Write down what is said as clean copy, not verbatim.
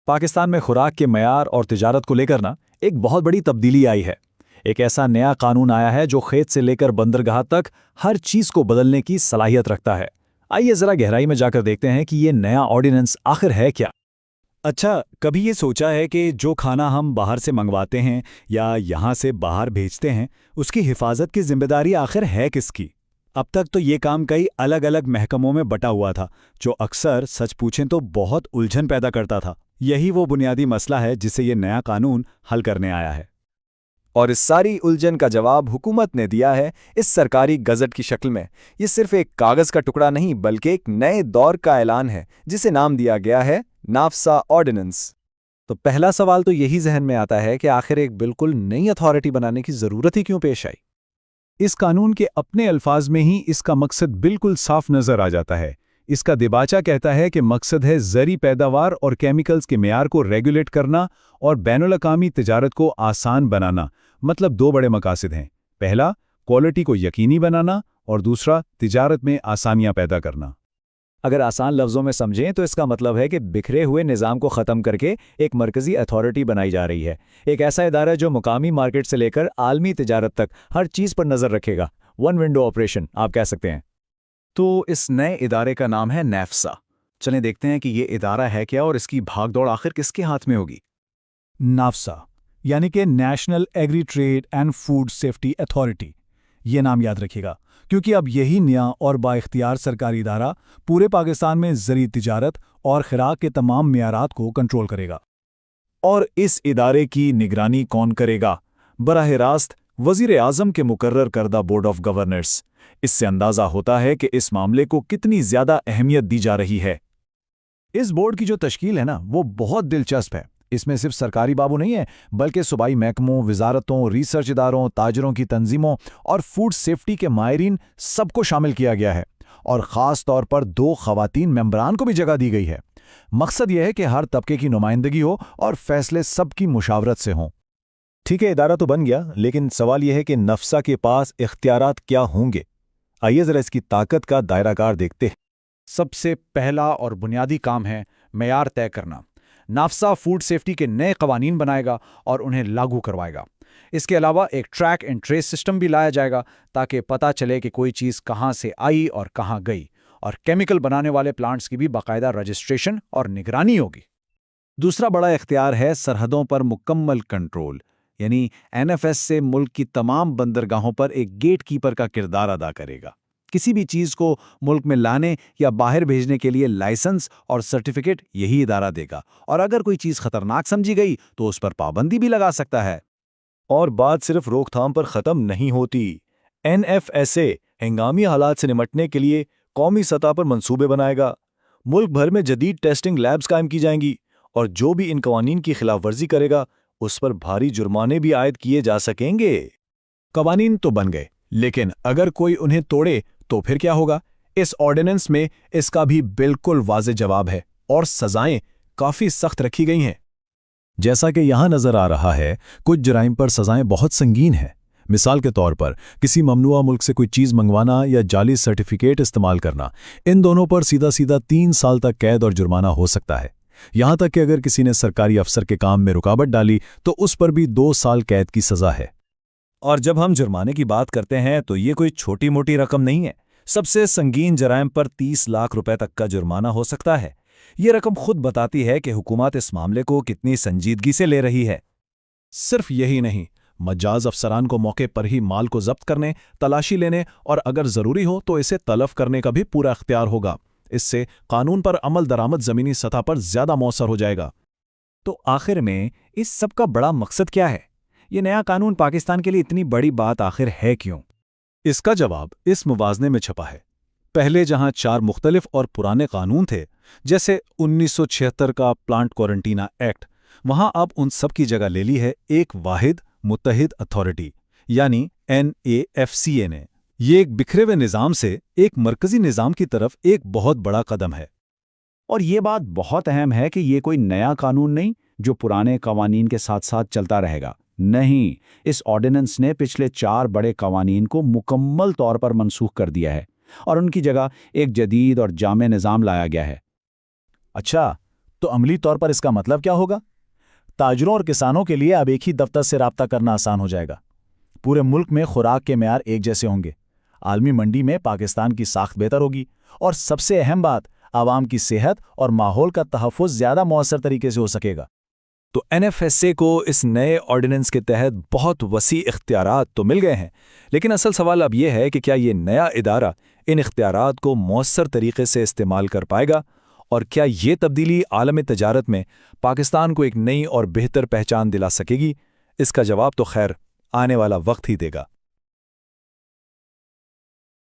पाकिस्तान में खुराक के मयार और तिजारत को लेकर ना एक बहुत बड़ी तब्दीली आई है। एक ऐसा नया कानून आया है जो खेत से लेकर बंदरगाह तक हर चीज को बदलने की सलाहियत रखता है। आइए जरा गहराई में जाकर देखते हैं कि ये नया ऑर्डिनेंस आखिर है क्या। अच्छा, कभी ये सोचा है कि जो खाना हम बाहर से मंगवाते हैं या यहाँ से बाहर भेजते हैं, उसकी हिफाजत की जिम्मेदारी आखिर है किसकी? अब तक तो ये काम कई अलग अलग महकमों में बटा हुआ था, जो अक्सर सच पूछें तो बहुत उलझन पैदा करता था। यही वो बुनियादी मसला है जिसे ये नया कानून हल करने आया है। और इस सारी उलझन का जवाब हुकूमत ने दिया है इस सरकारी गज़ट की शक्ल में। ये सिर्फ एक कागज़ का टुकड़ा नहीं बल्कि एक नए दौर का ऐलान है जिसे नाम दिया गया है नाफसा ऑर्डिनेंस। तो पहला सवाल तो यही जहन में आता है कि आखिर एक बिल्कुल नई अथॉरिटी बनाने की जरूरत ही क्यों पेश आई। इस कानून के अपने अल्फाज में ही इसका मकसद बिल्कुल साफ नजर आ जाता है। इसका दिबाचा कहता है कि मकसद है ज़री पैदावार और केमिकल्स के मेयार को रेगुलेट करना और बैनुल-अक़वामी तिजारत को आसान बनाना। मतलब दो बड़े मकासद हैं, पहला क्वालिटी को यकीनी बनाना और दूसरा तिजारत में आसानियां पैदा करना। अगर आसान लफ्ज़ों में समझें तो इसका मतलब है कि बिखरे हुए निज़ाम को ख़त्म करके एक मरकज़ी अथॉरिटी बनाई जा रही है। एक ऐसा इदारा जो मुकामी मार्केट से लेकर आलमी तिजारत तक हर चीज़ पर नज़र रखेगा। वन विंडो ऑपरेशन आप कह सकते हैं। तो इस नए इदारे का नाम है नाफसा। चलें देखते हैं कि ये इदारा है क्या और इसकी भागदौड़ आखिर किसके हाथ में होगी। नाफसा यानी कि national agri trade and food safety authority. ये नाम याद रखिएगा क्योंकि अब यही नया और बाइख्तियार सरकारी इदारा पूरे पाकिस्तान में ज़री तिजारत और खुराक के तमाम मेयारात को कंट्रोल करेगा। और इस इदारे की निगरानी कौन करेगा? बराह रास्त वज़ीर आज़म के मुकर्रर करदा बोर्ड ऑफ गवर्नर्स। इससे अंदाज़ा होता है कि इस मामले को कितनी ज़्यादा अहमियत दी जा रही है। इस बोर्ड की जो तश्कील है ना, वो बहुत दिलचस्प है। इसमें सिर्फ सरकारी बाबू नहीं है बल्कि सूबाई महकमों, वजारतों, रिसर्च इदारों, ताजरों की तंजीमों और फूड सेफ्टी के माहिरीन सबको शामिल किया गया है। और ख़ास तौर पर 2 ख़वातीन मेंबरान को भी जगह दी गई है। मकसद यह है कि हर तबके की नुमाइंदगी हो और फैसले सबकी मुशावरत से हों। ठीक है, इदारा तो बन गया, लेकिन सवाल यह है कि नफसा के पास इख्तियारात क्या होंगे। आइए ज़रा इसकी ताकत का दायराकार देखते हैं। सबसे पहला और बुनियादी काम है मेयार तय करना। नाफसा फूड सेफ्टी के नए कवानीन बनाएगा और उन्हें लागू करवाएगा। इसके अलावा एक ट्रैक एंड ट्रेस सिस्टम भी लाया जाएगा ताकि पता चले कि कोई चीज़ कहाँ से आई और कहाँ गई। और केमिकल बनाने वाले प्लांट्स की भी बाकायदा रजिस्ट्रेशन और निगरानी होगी। दूसरा बड़ा इख्तियार है सरहदों पर मुकम्मल कंट्रोल, यानी NFS से मुल्क की तमाम बंदरगाहों पर एक गेट कीपर का किरदार अदा करेगा। किसी भी चीज़ को मुल्क में लाने या बाहर भेजने के लिए लाइसेंस और सर्टिफिकेट यही इदारा देगा। और अगर कोई चीज़ खतरनाक समझी गई तो उस पर पाबंदी भी लगा सकता है। और बात सिर्फ रोकथाम पर ख़त्म नहीं होती। NFSA हंगामी हालात से निमटने के लिए कौमी सतह पर मंसूबे बनाएगा। मुल्क भर में जदीद टेस्टिंग लैब्स कायम की जाएंगी और जो भी इन कवानीन की खिलाफ वर्जी करेगा उस पर भारी जुर्माने भी आयद किए जा सकेंगे। कवानीन तो बन गए, लेकिन अगर कोई उन्हें तोड़े तो फिर क्या होगा? इस ऑर्डिनेंस में इसका भी बिल्कुल वाज़ेह जवाब है और सजाएं काफ़ी सख्त रखी गई हैं। जैसा कि यहाँ नज़र आ रहा है, कुछ जराइम पर सजाएं बहुत संगीन हैं। मिसाल के तौर पर किसी ममनुआ मुल्क से कोई चीज़ मंगवाना या जाली सर्टिफिकेट इस्तेमाल करना, इन दोनों पर सीधा सीधा 3 साल तक कैद और जुर्माना हो सकता है। यहाँ तक कि अगर किसी ने सरकारी अफसर के काम में रुकावट डाली तो उस पर भी 2 साल कैद की सज़ा है। और जब हम जुर्माने की बात करते हैं तो ये कोई छोटी मोटी रकम नहीं है। सबसे संगीन जराइम पर 30 लाख रुपए तक का जुर्माना हो सकता है। ये रकम खुद बताती है कि हुकूमत इस मामले को कितनी संजीदगी से ले रही है। सिर्फ यही नहीं, मजाज अफसरान को मौके पर ही माल को जब्त करने, तलाशी लेने और अगर ज़रूरी हो तो इसे तलफ करने का भी पूरा अख्तियार होगा। इससे कानून पर अमल दरामद ज़मीनी सतह पर ज़्यादा मौसर हो जाएगा। तो आखिर में इस सब का बड़ा मकसद क्या है? ये नया कानून पाकिस्तान के लिए इतनी बड़ी बात आखिर है क्यों? इसका जवाब इस मुवाज़ने में छपा है। पहले जहां 4 मुख्तलिफ और पुराने कानून थे, जैसे 1976 का प्लांट क्वारंटीना एक्ट, वहां अब उन सब की जगह ले ली है एक वाहिद मुत्तहिद अथॉरिटी यानी NAFCA ने। ये एक बिखरे हुए निज़ाम से एक मरकज़ी निज़ाम की तरफ एक बहुत बड़ा कदम है। और ये बात बहुत अहम है कि ये कोई नया कानून नहीं जो पुराने कवानीन के साथ साथ चलता रहेगा। नहीं, इस ऑर्डिनेंस ने पिछले 4 बड़े कवानीन को मुकम्मल तौर पर मनसूख कर दिया है और उनकी जगह एक जदीद और जामे निज़ाम लाया गया है। अच्छा, تو عملی طور پر اس کا مطلب کیا ہوگا؟ تاجروں اور کسانوں کے لیے اب ایک ہی دفتر سے رابطہ کرنا آسان ہو جائے گا۔ پورے ملک میں خوراک کے معیار ایک جیسے ہوں گے، عالمی منڈی میں پاکستان کی ساخت بہتر ہوگی، اور سب سے اہم بات، عوام کی صحت اور ماحول کا تحفظ زیادہ مؤثر طریقے سے ہو سکے گا۔ تو NFSA کو اس نئے آرڈیننس کے تحت بہت وسیع اختیارات تو مل گئے ہیں، لیکن اصل سوال اب یہ ہے کہ کیا یہ نیا ادارہ ان اختیارات کو مؤثر طریقے سے استعمال کر پائے گا، اور کیا یہ تبدیلی عالمی تجارت میں پاکستان کو ایک نئی اور بہتر پہچان دلا سکے گی؟ اس کا جواب تو خیر آنے والا وقت ہی دے گا۔